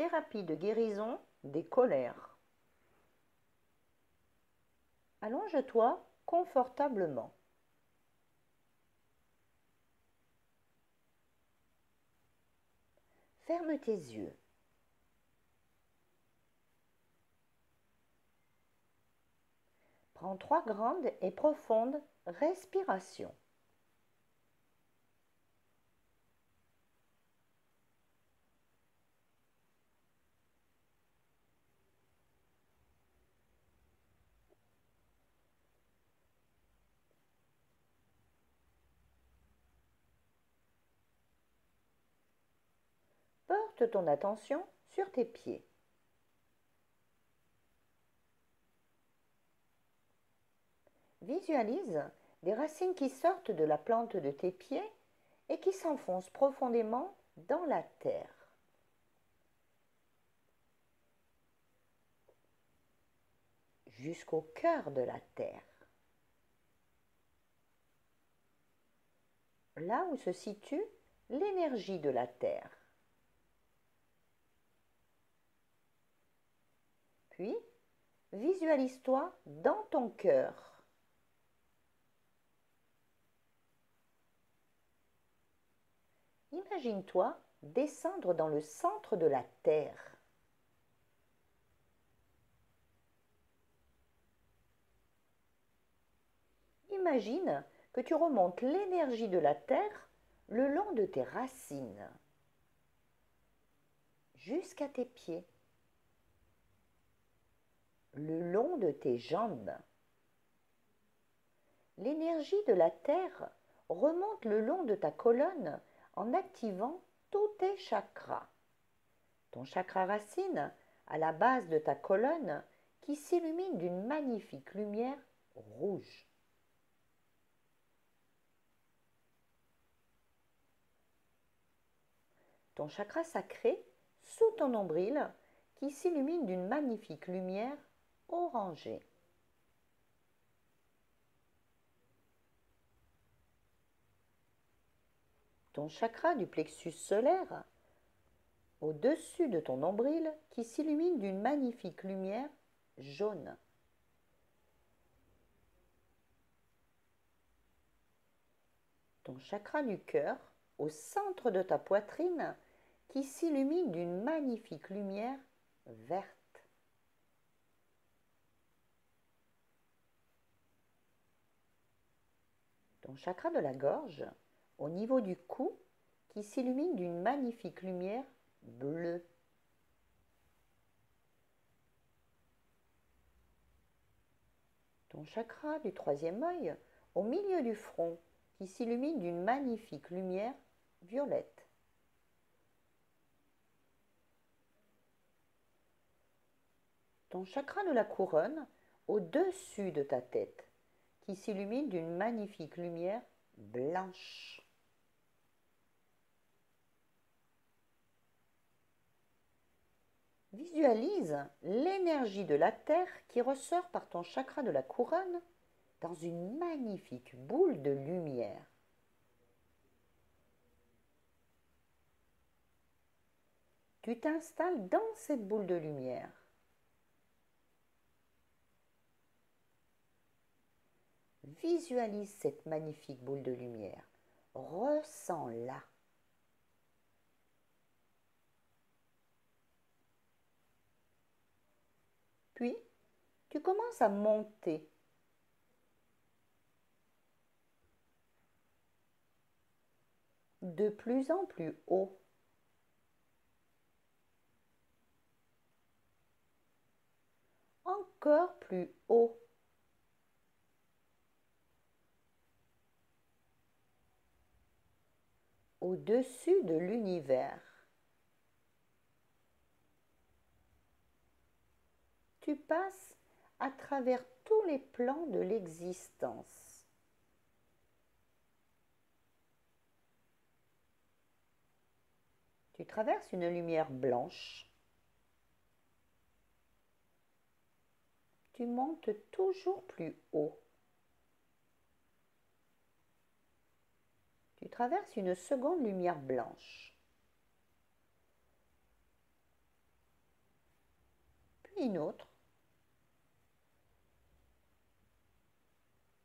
thérapie de guérison des colères. Allonge-toi confortablement. Ferme tes yeux. Prends 3 grandes et profondes respirations. Porte ton attention sur tes pieds. Visualise des racines qui sortent de la plante de tes pieds et qui s'enfoncent profondément dans la terre. Jusqu'au cœur de la terre. Là où se situe l'énergie de la terre. Puis, visualise-toi dans ton cœur. Imagine-toi descendre dans le centre de la terre. Imagine que tu remontes l'énergie de la terre le long de tes racines, jusqu'à tes pieds, le long de tes jambes. L'énergie de la terre remonte le long de ta colonne en activant tous tes chakras. Ton chakra racine à la base de ta colonne qui s'illumine d'une magnifique lumière rouge. Ton chakra sacré sous ton nombril qui s'illumine d'une magnifique lumière orangée. Ton chakra du plexus solaire au-dessus de ton nombril qui s'illumine d'une magnifique lumière jaune. Ton chakra du cœur au centre de ta poitrine qui s'illumine d'une magnifique lumière verte. Ton chakra de la gorge au niveau du cou qui s'illumine d'une magnifique lumière bleue. Ton chakra du troisième œil au milieu du front qui s'illumine d'une magnifique lumière violette. Ton chakra de la couronne au-dessus de ta tête qui s'illumine d'une magnifique lumière blanche. Visualise l'énergie de la terre qui ressort par ton chakra de la couronne dans une magnifique boule de lumière. Tu t'installes dans cette boule de lumière. Visualise cette magnifique boule de lumière. Ressens-la. Puis, tu commences à monter. De plus en plus haut. Encore plus haut. Au-dessus de l'univers. Tu passes à travers tous les plans de l'existence. Tu traverses une lumière blanche. Tu montes toujours plus haut. Tu traverses une seconde lumière blanche. une autre,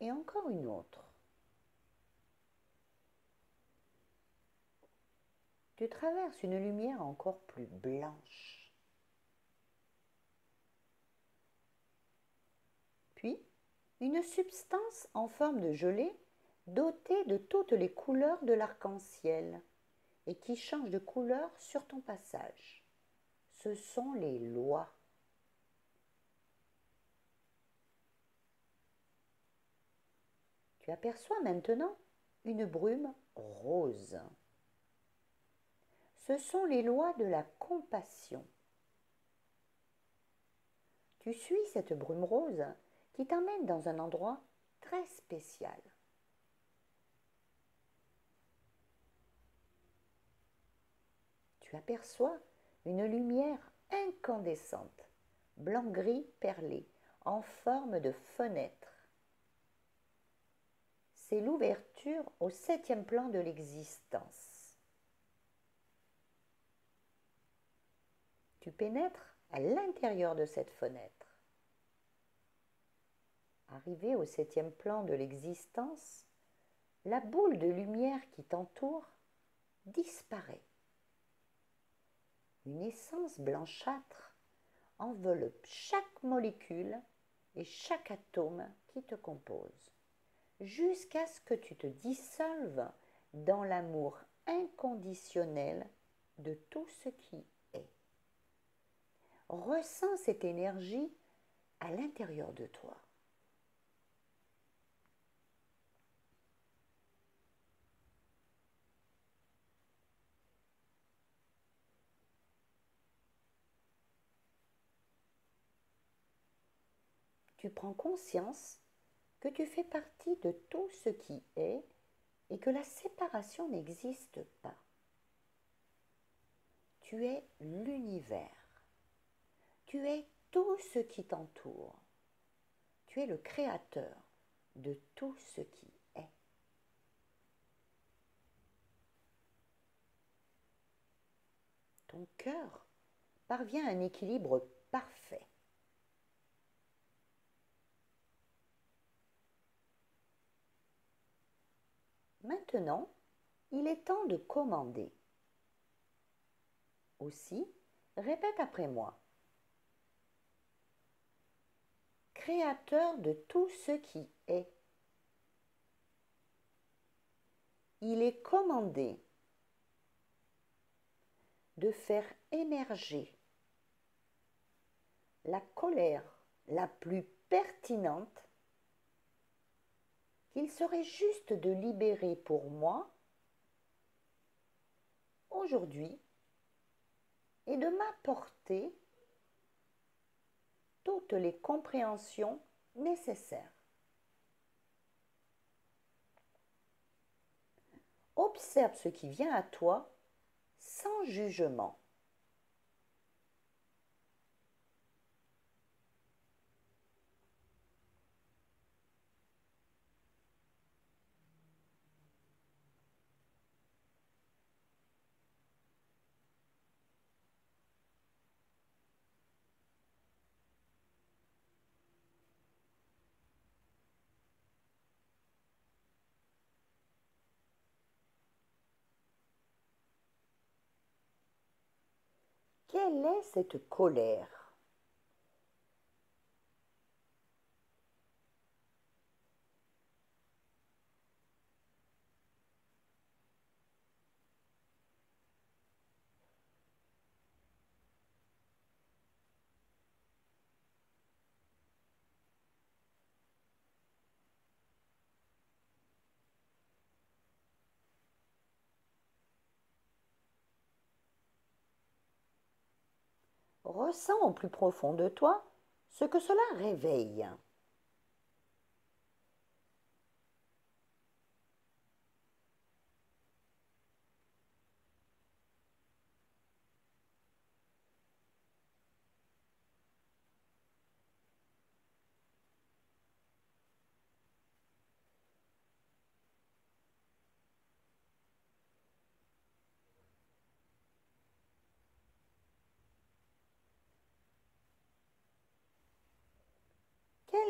et encore une autre. Tu traverses une lumière encore plus blanche. Puis, une substance en forme de gelée dotée de toutes les couleurs de l'arc-en-ciel et qui change de couleur sur ton passage. Ce sont les lois. Tu aperçois maintenant une brume rose. Ce sont les lois de la compassion. Tu suis cette brume rose qui t'emmène dans un endroit très spécial. Tu aperçois une lumière incandescente, blanc-gris perlé, en forme de fenêtre. C'est l'ouverture au 7e plan de l'existence. Tu pénètres à l'intérieur de cette fenêtre. Arrivé au 7e plan de l'existence, la boule de lumière qui t'entoure disparaît. Une essence blanchâtre enveloppe chaque molécule et chaque atome qui te compose, jusqu'à ce que tu te dissolves dans l'amour inconditionnel de tout ce qui est. Ressens cette énergie à l'intérieur de toi. Tu prends conscience que tu fais partie de tout ce qui est et que la séparation n'existe pas. Tu es l'univers. Tu es tout ce qui t'entoure. Tu es le créateur de tout ce qui est. Ton cœur parvient à un équilibre parfait. Maintenant, il est temps de commander. Aussi, répète après moi. Créateur de tout ce qui est. Il est commandé de faire émerger la colère la plus pertinente qu'il serait juste de libérer pour moi aujourd'hui et de m'apporter toutes les compréhensions nécessaires. Observe ce qui vient à toi sans jugement. Quelle est cette colère ? Ressens au plus profond de toi ce que cela réveille.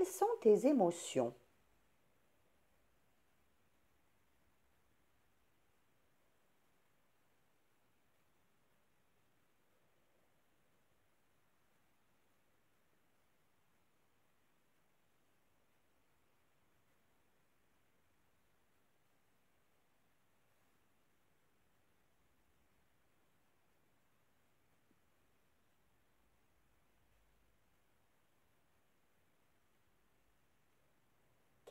Quelles sont tes émotions?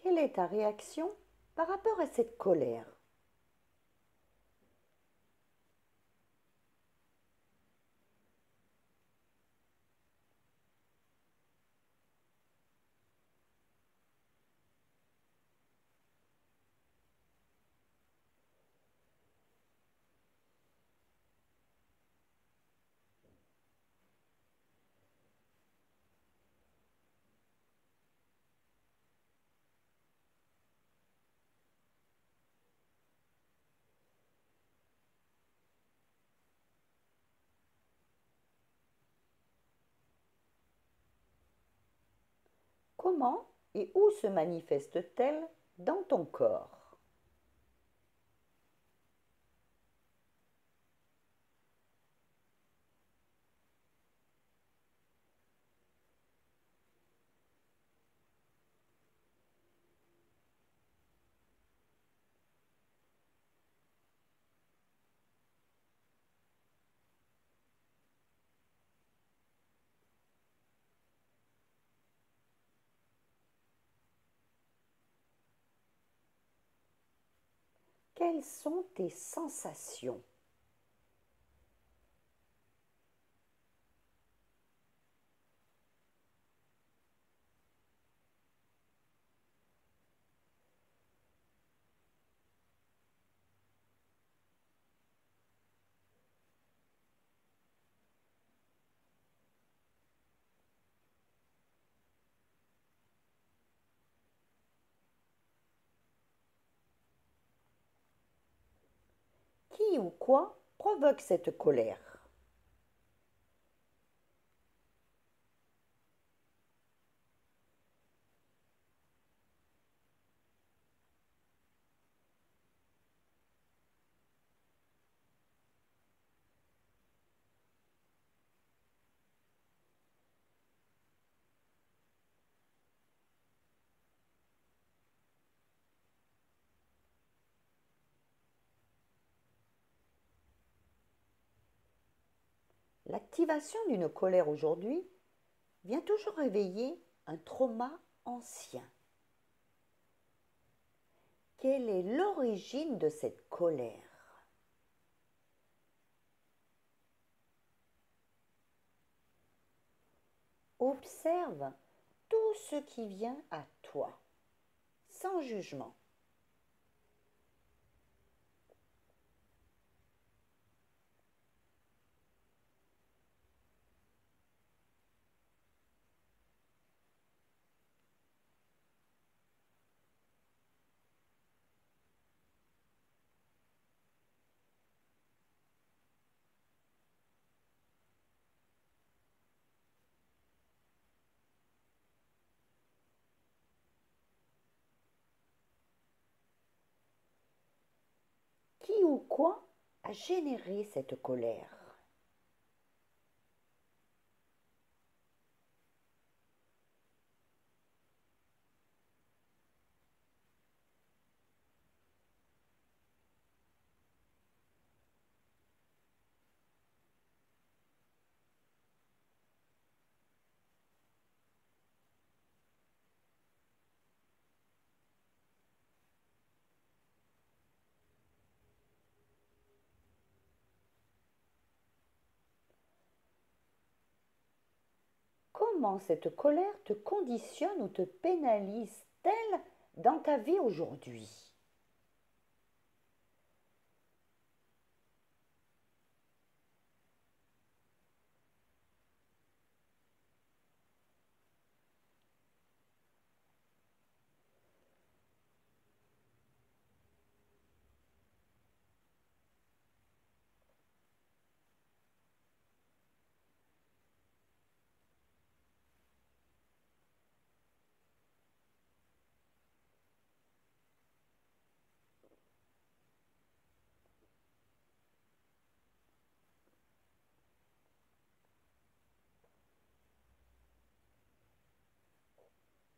Quelle est ta réaction par rapport à cette colère? Comment et où se manifeste-t-elle dans ton corps? Quelles sont tes sensations? Qui ou quoi provoque cette colère? L'activation d'une colère aujourd'hui vient toujours réveiller un trauma ancien. Quelle est l'origine de cette colère? Observe tout ce qui vient à toi, sans jugement. Qui ou quoi a généré cette colère? Comment cette colère te conditionne ou te pénalise-t-elle dans ta vie aujourd'hui?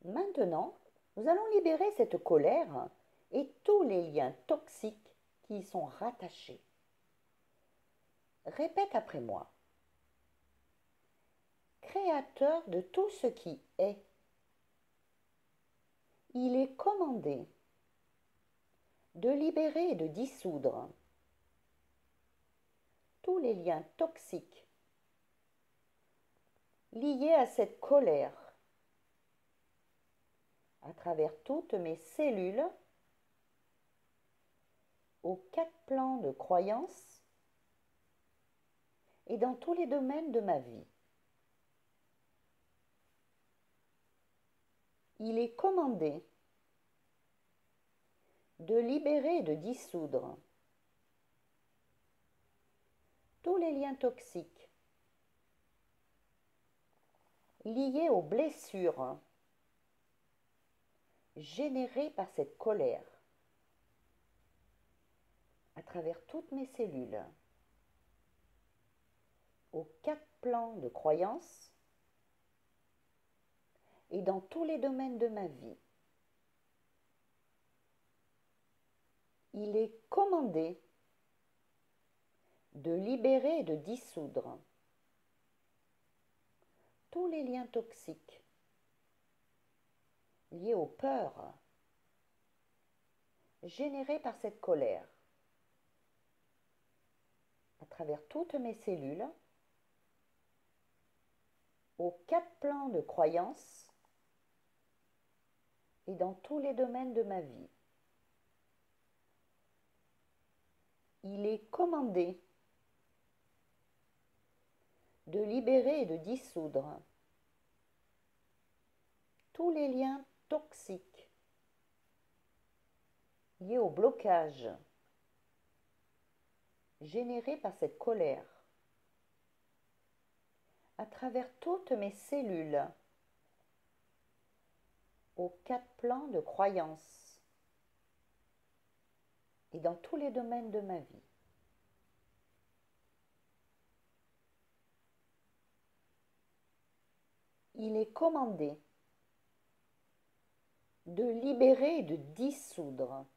Maintenant, nous allons libérer cette colère et tous les liens toxiques qui y sont rattachés. Répète après moi. Créateur de tout ce qui est, il est commandé de libérer et de dissoudre tous les liens toxiques liés à cette colère à travers toutes mes cellules, aux 4 plans de croyances et dans tous les domaines de ma vie. Il est commandé de libérer et de dissoudre tous les liens toxiques liés aux blessures générées par cette colère à travers toutes mes cellules, aux 4 plans de croyances et dans tous les domaines de ma vie. Il est commandé de libérer et de dissoudre tous les liens toxiques liés aux peurs générées par cette colère à travers toutes mes cellules, aux 4 plans de croyances et dans tous les domaines de ma vie. Il est commandé de libérer et de dissoudre tous les liens toxiques liés au blocage généré par cette colère à travers toutes mes cellules, aux 4 plans de croyances et dans tous les domaines de ma vie. Il est commandé de libérer et de dissoudre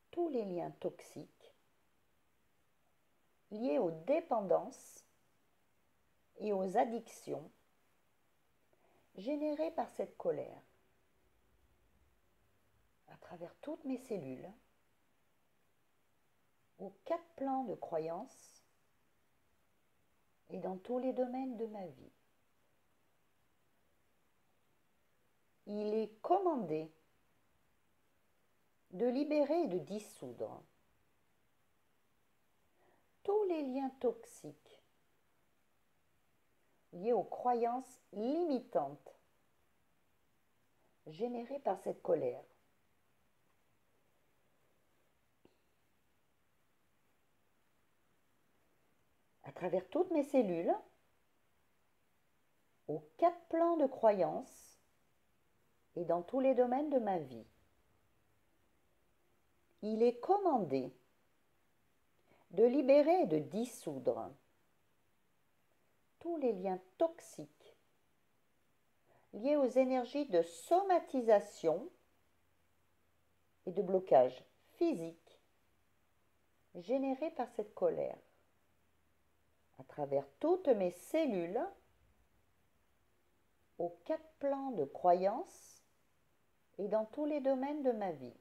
tous les liens toxiques liés aux dépendances et aux addictions générées par cette colère à travers toutes mes cellules, aux 4 plans de croyances et dans tous les domaines de ma vie. Il est commandé de libérer et de dissoudre tous les liens toxiques liés aux croyances limitantes générées par cette colère à travers toutes mes cellules, aux 4 plans de croyances et dans tous les domaines de ma vie. Il est commandé de libérer et de dissoudre tous les liens toxiques liés aux énergies de somatisation et de blocage physique générés par cette colère à travers toutes mes cellules, aux 4 plans de croyances et dans tous les domaines de ma vie.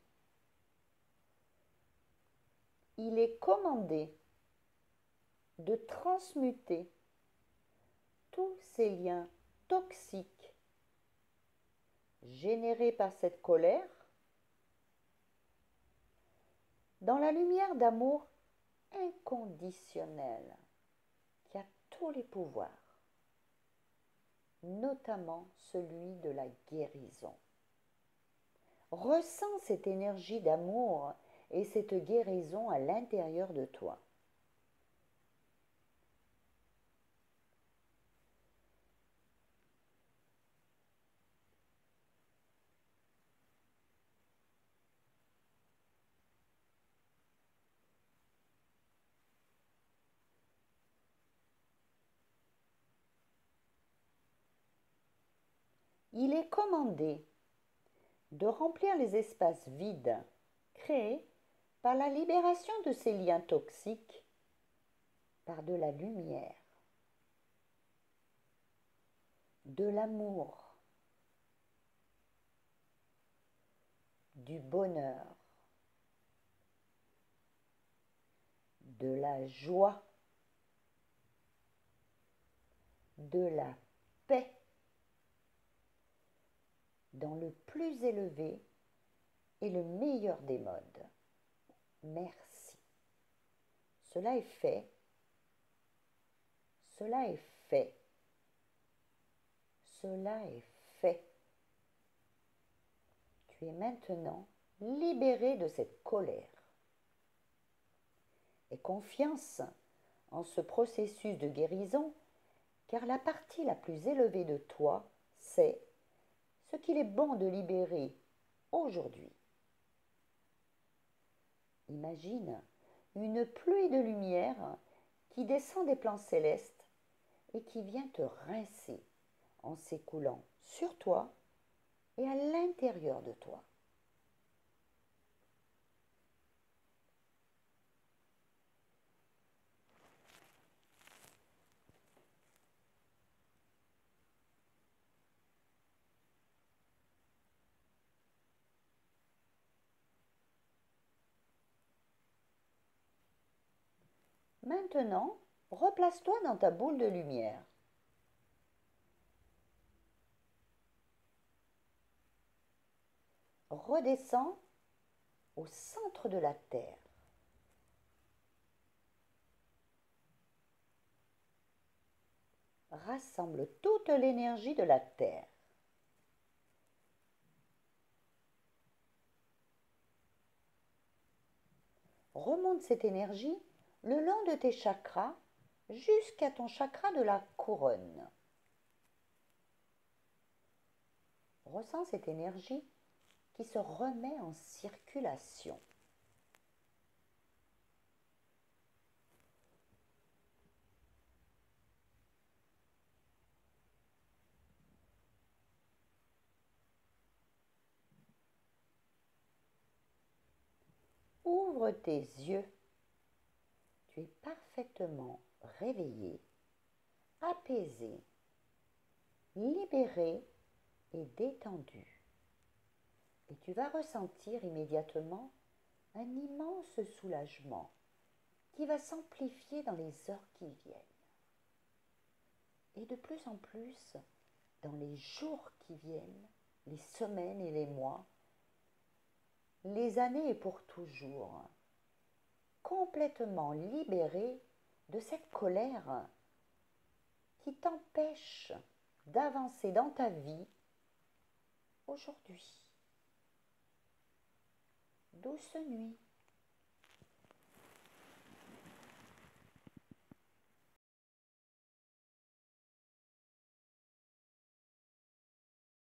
Il est commandé de transmuter tous ces liens toxiques générés par cette colère dans la lumière d'amour inconditionnel qui a tous les pouvoirs, notamment celui de la guérison. Ressens cette énergie d'amour et cette guérison à l'intérieur de toi. il est commandé de remplir les espaces vides créés par la libération de ces liens toxiques par de la lumière, de l'amour, du bonheur, de la joie, de la paix, dans le plus élevé et le meilleur des modes. Merci. Cela est fait. Cela est fait. Cela est fait. Tu es maintenant libéré de cette colère. Aie confiance en ce processus de guérison, car la partie la plus élevée de toi sait ce qu'il est bon de libérer aujourd'hui. Imagine une pluie de lumière qui descend des plans célestes et qui vient te rincer en s'écoulant sur toi et à l'intérieur de toi. Maintenant, replace-toi dans ta boule de lumière. Redescends au centre de la Terre. Rassemble toute l'énergie de la Terre. Remonte cette énergie le long de tes chakras jusqu'à ton chakra de la couronne. Ressens cette énergie qui se remet en circulation. Ouvre tes yeux. Tu es parfaitement réveillé, apaisé, libéré et détendu. Et tu vas ressentir immédiatement un immense soulagement qui va s'amplifier dans les heures qui viennent. Et de plus en plus, dans les jours qui viennent, les semaines et les mois, les années et pour toujours, complètement libéré de cette colère qui t'empêche d'avancer dans ta vie aujourd'hui. Douce nuit.